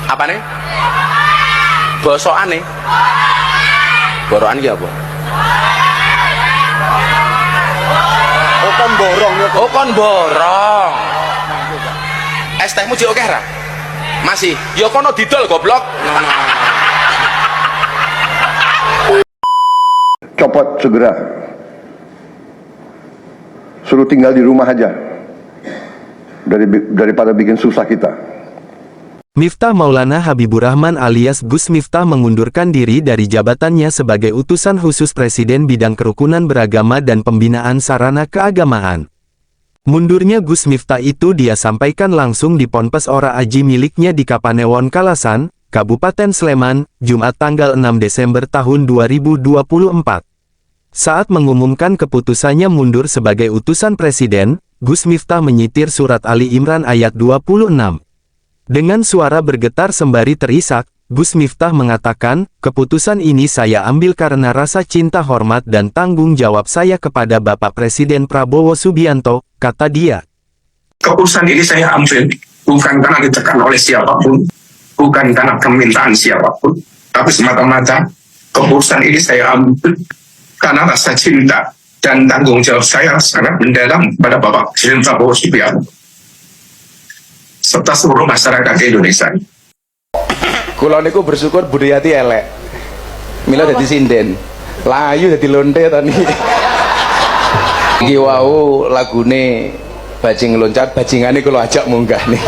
Apa nih? Bosokan nih. Borokan ki apa? Oh kon borong ya. Oh kon borong. Es tehmu jek akeh ra? Masih. Ya kono didol goblok. Copot segera. Suruh tinggal di rumah aja. Daripada bikin susah kita. Miftah Maulana Habibur Rahman alias Gus Miftah mengundurkan diri dari jabatannya sebagai utusan khusus Presiden bidang kerukunan beragama dan pembinaan sarana keagamaan. Mundurnya Gus Miftah itu dia sampaikan langsung di Ponpes Ora Aji miliknya di Kapanewon Kalasan, Kabupaten Sleman, Jumat tanggal 6 Desember tahun 2024. Saat mengumumkan keputusannya mundur sebagai utusan Presiden, Gus Miftah menyitir surat Ali Imran ayat 26. Dengan suara bergetar sembari terisak, Gus Miftah mengatakan, keputusan ini saya ambil karena rasa cinta hormat dan tanggung jawab saya kepada Bapak Presiden Prabowo Subianto, kata dia. Keputusan ini saya ambil bukan karena ditekan oleh siapapun, bukan karena permintaan siapapun, tapi semata-mata keputusan ini saya ambil karena rasa cinta dan tanggung jawab saya sangat mendalam pada Bapak Presiden Prabowo Subianto serta seluruh masyarakat Indonesia. Kula niku bersyukur Budayati elek. Mila dadi sinden. Layu dadi lonte ta niki. Iki wau lagune bajing loncat, bajingane kula ajak munggah nih.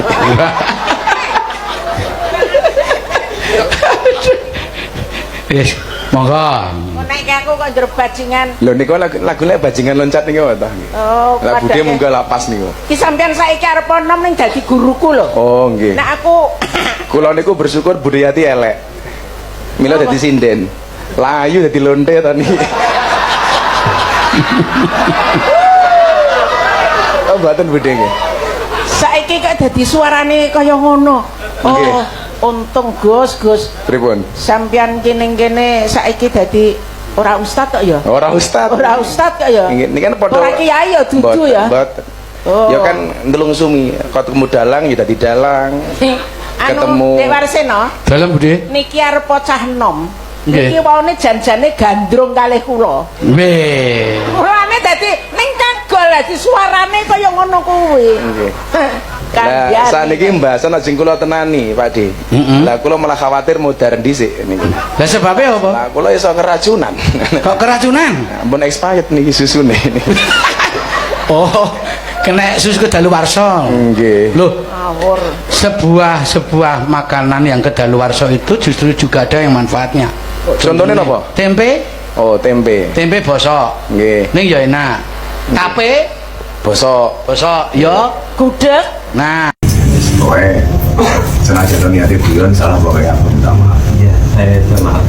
Yes, monggo. Nek aku kok njero bajingan. Lho niku lagune bajingan loncat niku ta. Oh, lah budhe munggah lapas niku. Ki sampean saiki arep nom ning dadi guruku lho. Oh, nggih. Nek aku Kula niku bersyukur Budayati elek. Mila dadi sinden. Layu dadi lonte ta niki. Oh, mboten budhe nggih. saiki kok dadi suarane kaya ngono. Oh, untung Gus. Pripun? Sampeyan kene saiki dadi ora ustad kok ya? Ora ustad. Ora ustad kok ya? Niki kan padha. Ora kiai ya dudu ya. Oh. Ya kan ndelung sumi, ketemu dalang ya dadi dalang. Ketemu Dek Warsena. Dalam Bude. Niki arep cah enom. Nggih. Niki waune janjane gandrung kalih kula. Nggih. Mulane dadi ning kagol dadi suarane kaya ngono kuwi. Nggih. Lah saniki mbahasan ajeng kula tenani, Pak De. Lah kula malah khawatir modar dhisik niki. Lah sebabnya apa? Lah kula iso keracunan. Kok keracunan? Ampun expired niki susune. Oh, kena susu kedaluwarsa. Nggih. Loh, ngawur. sebuah makanan yang kedaluwarsa itu justru juga ada yang manfaatnya. Contohnya apa? Tempe, Oh, tempe. tempe bosok. Nggih. Ning ya enak. Tape, Bosok. bosok ya. Gudeg. Nah, Pokoknya sengaja niatnya bulan salah pokoknya aku minta maaf. Ya, saya minta maaf.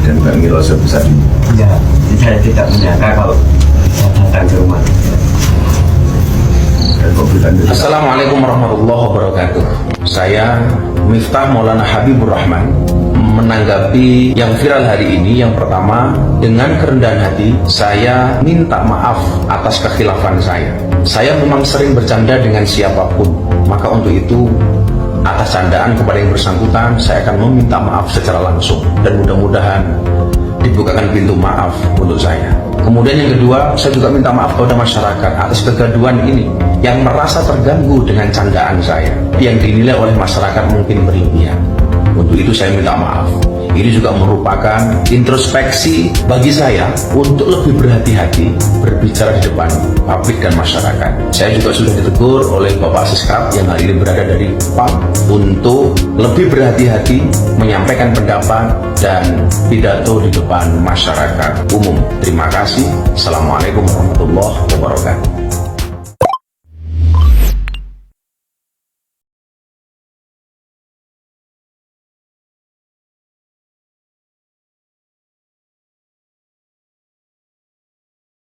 Dan Mbak Milo sebesar ini. Ya, saya tidak menyangka kalau saya datang ke rumah. Dan kok bilang itu Assalamualaikum warahmatullahi wabarakatuh. Saya Miftah Maulana Habibur Rahman menanggapi yang viral hari ini. Yang pertama, dengan kerendahan hati saya minta maaf atas kekhilafan saya. Saya memang sering bercanda dengan siapapun, maka untuk itu atas candaan kepada yang bersangkutan saya akan meminta maaf secara langsung, dan mudah-mudahan dibukakan pintu maaf untuk saya. Kemudian yang kedua, saya juga minta maaf kepada masyarakat atas kegaduhan ini yang merasa terganggu dengan candaan saya yang dinilai oleh masyarakat mungkin berlebihan. Untuk itu saya minta maaf. Ini juga merupakan introspeksi bagi saya untuk lebih berhati-hati berbicara di depan publik dan masyarakat. Saya juga sudah ditegur oleh Bapak Siskap yang hari ini berada dari PAM untuk lebih berhati-hati menyampaikan pendapat dan pidato di depan masyarakat umum. Terima kasih. Assalamualaikum warahmatullahi wabarakatuh.